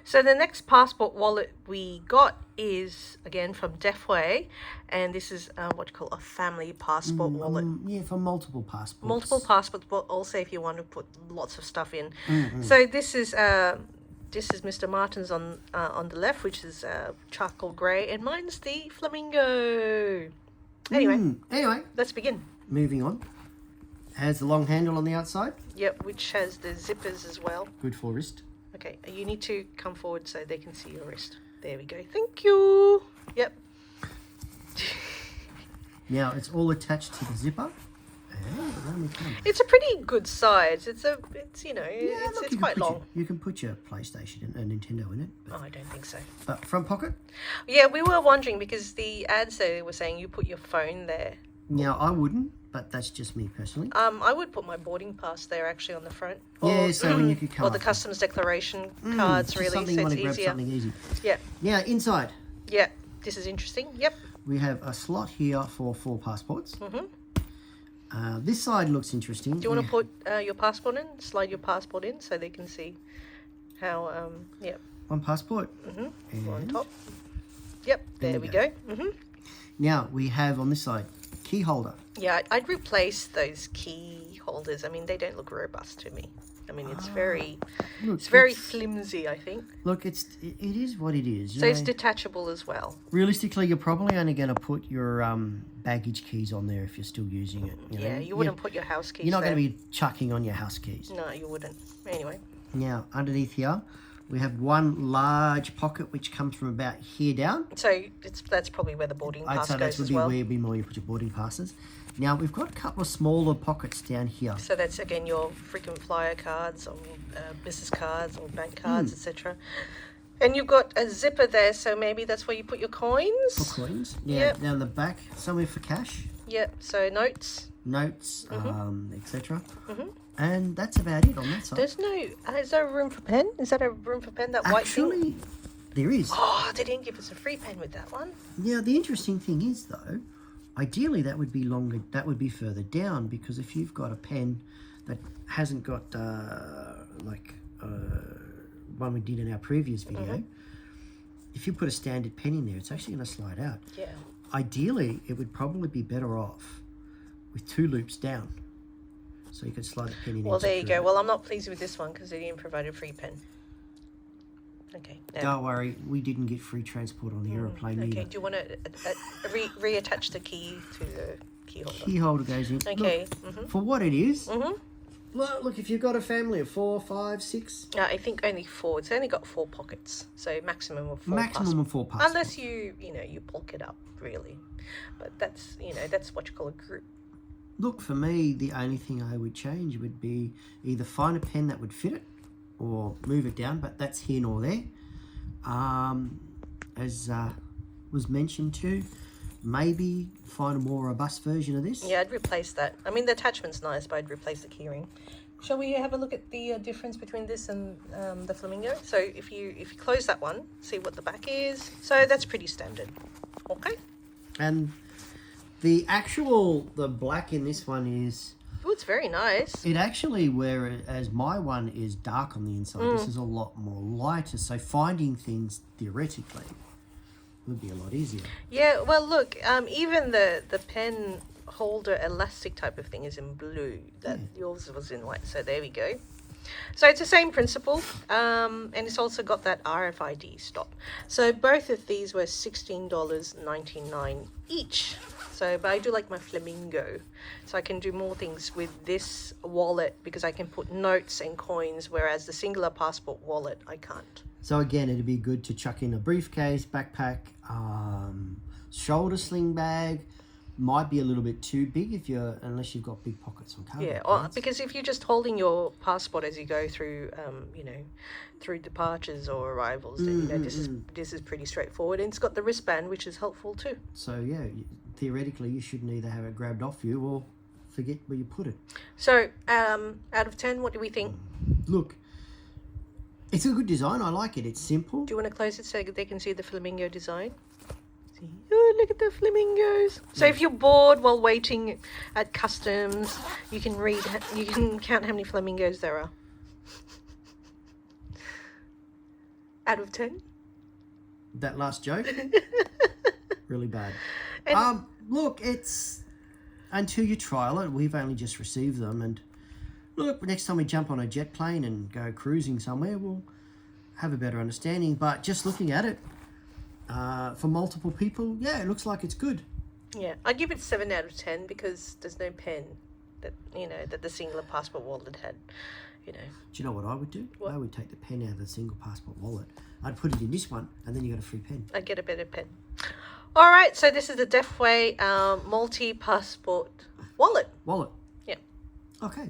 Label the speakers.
Speaker 1: So the next passport wallet we got is again from Defway, and this is what you call a family passport wallet.
Speaker 2: Yeah, for multiple passports.
Speaker 1: Multiple passports, but also if you want to put lots of stuff in. So this is Mr. Martin's on the left, which is charcoal grey, and mine's the flamingo. Anyway, let's begin.
Speaker 2: Moving on. Has the long handle on the outside.
Speaker 1: Yep, which has the zippers as well.
Speaker 2: Good for wrist.
Speaker 1: Okay, you need to come forward so they can see your wrist. There we go. Thank you. Yep.
Speaker 2: Now it's all attached to the zipper. And around we come.
Speaker 1: It's a pretty good size. It's
Speaker 2: Look,
Speaker 1: quite long.
Speaker 2: You can put your PlayStation and Nintendo in it.
Speaker 1: Oh, I don't think so.
Speaker 2: But front pocket.
Speaker 1: Yeah, we were wondering because the ads there were saying you put your phone there.
Speaker 2: Now I wouldn't, but that's just me personally.
Speaker 1: I would put my boarding pass there actually on the front.
Speaker 2: Yeah, so when you could come
Speaker 1: or the
Speaker 2: up.
Speaker 1: customs declaration cards,
Speaker 2: Just
Speaker 1: really,
Speaker 2: something
Speaker 1: so
Speaker 2: you
Speaker 1: it's
Speaker 2: want to grab
Speaker 1: easier.
Speaker 2: something easy.
Speaker 1: Yeah,
Speaker 2: Now inside
Speaker 1: yeah. This is interesting. Yep.
Speaker 2: we have a slot here for 4 passports. This side looks interesting.
Speaker 1: Do you want to put your passport in? Slide your passport in so they can see how. Yep.
Speaker 2: One passport.
Speaker 1: On
Speaker 2: And
Speaker 1: top. Yep. There we go.
Speaker 2: now we have on this side key holder.
Speaker 1: Yeah, I'd replace those key holders. I mean, they don't look robust to me. I mean, it's very,
Speaker 2: Look,
Speaker 1: it's very flimsy, I think.
Speaker 2: Look, it is what it is. you
Speaker 1: So it's
Speaker 2: know.
Speaker 1: detachable as well.
Speaker 2: Realistically, you're probably only going to put your baggage keys on there if you're still using it. You know?
Speaker 1: Yeah, you wouldn't put your house keys
Speaker 2: You're not
Speaker 1: there.
Speaker 2: going to be chucking on your house keys.
Speaker 1: No, you wouldn't. Anyway.
Speaker 2: Now, underneath here, we have one large pocket which comes from about here down.
Speaker 1: So that's probably where the boarding
Speaker 2: I'd
Speaker 1: pass
Speaker 2: say that
Speaker 1: goes
Speaker 2: would
Speaker 1: as
Speaker 2: be
Speaker 1: well.
Speaker 2: where it'd be more you put your boarding passes. Now, we've got a couple of smaller pockets down here.
Speaker 1: So that's again your frequent flyer cards or business cards or bank cards, etc. And you've got a zipper there, so maybe that's where you put your coins.
Speaker 2: For coins. Yeah,
Speaker 1: Yep.
Speaker 2: down the back, somewhere for cash,
Speaker 1: Yep. So notes.
Speaker 2: notes, etc. And that's about it on that side.
Speaker 1: There's no. Is there a room for pen? Is that a room for pen? That white thing.
Speaker 2: Actually, there is.
Speaker 1: Oh, they didn't give us a free pen with that one.
Speaker 2: Now, the interesting thing is, though, ideally that would be longer. That would be further down because if you've got a pen that hasn't got one we did in our previous video, if you put a standard pen in there, it's actually going to slide out.
Speaker 1: Yeah.
Speaker 2: Ideally, it would probably be better off with 2 loops down, so you could slide the pen in.
Speaker 1: Well, there you go. Well, I'm not pleased with this one because they didn't provide a free pen. Okay. Now,
Speaker 2: Don't worry, we didn't get free transport on the aeroplane
Speaker 1: okay.
Speaker 2: either.
Speaker 1: Do you want to reattach the key to the key holder?
Speaker 2: Key holder goes in.
Speaker 1: Okay.
Speaker 2: Look, for what it is, look, if you've got a family of 4, 5, 6,
Speaker 1: I think only 4. It's only got 4 pockets, so maximum of 4.
Speaker 2: maximum of 4 passports.
Speaker 1: Unless you bulk it up really, but that's that's what you call a group.
Speaker 2: Look, for me, the only thing I would change would be either find a pen that would fit it or move it down, but that's here nor there. As was mentioned too, maybe find a more robust version of this.
Speaker 1: Yeah, I'd replace that. I mean, the attachment's nice, but I'd replace the keyring. Shall we have a look at the difference between this and the flamingo? So if you close that one, see what the back is. So that's pretty standard. Okay.
Speaker 2: And the black in this one is,
Speaker 1: Oh, it's very nice.
Speaker 2: it actually, whereas my one is dark on the inside, this is a lot more lighter. So finding things theoretically would be a lot easier.
Speaker 1: Yeah. Well, look. Even the pen holder elastic type of thing is in blue. That yours was in white. So there we go. So it's the same principle, and it's also got that RFID stop. So both of these were $16.99 each. So, but I do like my flamingo, so I can do more things with this wallet because I can put notes and coins, whereas the singular passport wallet I can't.
Speaker 2: So again, it'd be good to chuck in a briefcase, backpack, shoulder sling bag. Might be a little bit too big unless you've got big pockets on cargo.
Speaker 1: Yeah,
Speaker 2: planes.
Speaker 1: because if you're just holding your passport as you go through, through departures or arrivals, then this is pretty straightforward, and it's got the wristband, which is helpful too.
Speaker 2: So yeah, theoretically, you shouldn't either have it grabbed off you or forget where you put it.
Speaker 1: So, out of 10, what do we think?
Speaker 2: Look, it's a good design. I like it. It's simple.
Speaker 1: Do you want to close it so they can see the flamingo design? See? Oh, look at the flamingos. So if you're bored while waiting at customs, you can count how many flamingos there are. Out of 10?
Speaker 2: That last joke, really bad.
Speaker 1: And-
Speaker 2: Look, it's until you trial it. We've only just received them, and look, next time we jump on a jet plane and go cruising somewhere, we'll have a better understanding. But just looking at it, for multiple people, yeah, it looks like it's good.
Speaker 1: Yeah, I give it 7 out of 10 because there's no pen that, you know, that the singular passport wallet had, you know.
Speaker 2: Do you know what I would do?
Speaker 1: What?
Speaker 2: I would take the pen out of the single passport wallet. I'd put it in this one, and then you got a free pen.
Speaker 1: I'd get a better pen. All right, so this is the Deafway multi-passport wallet.
Speaker 2: Wallet.
Speaker 1: Yeah.
Speaker 2: Okay.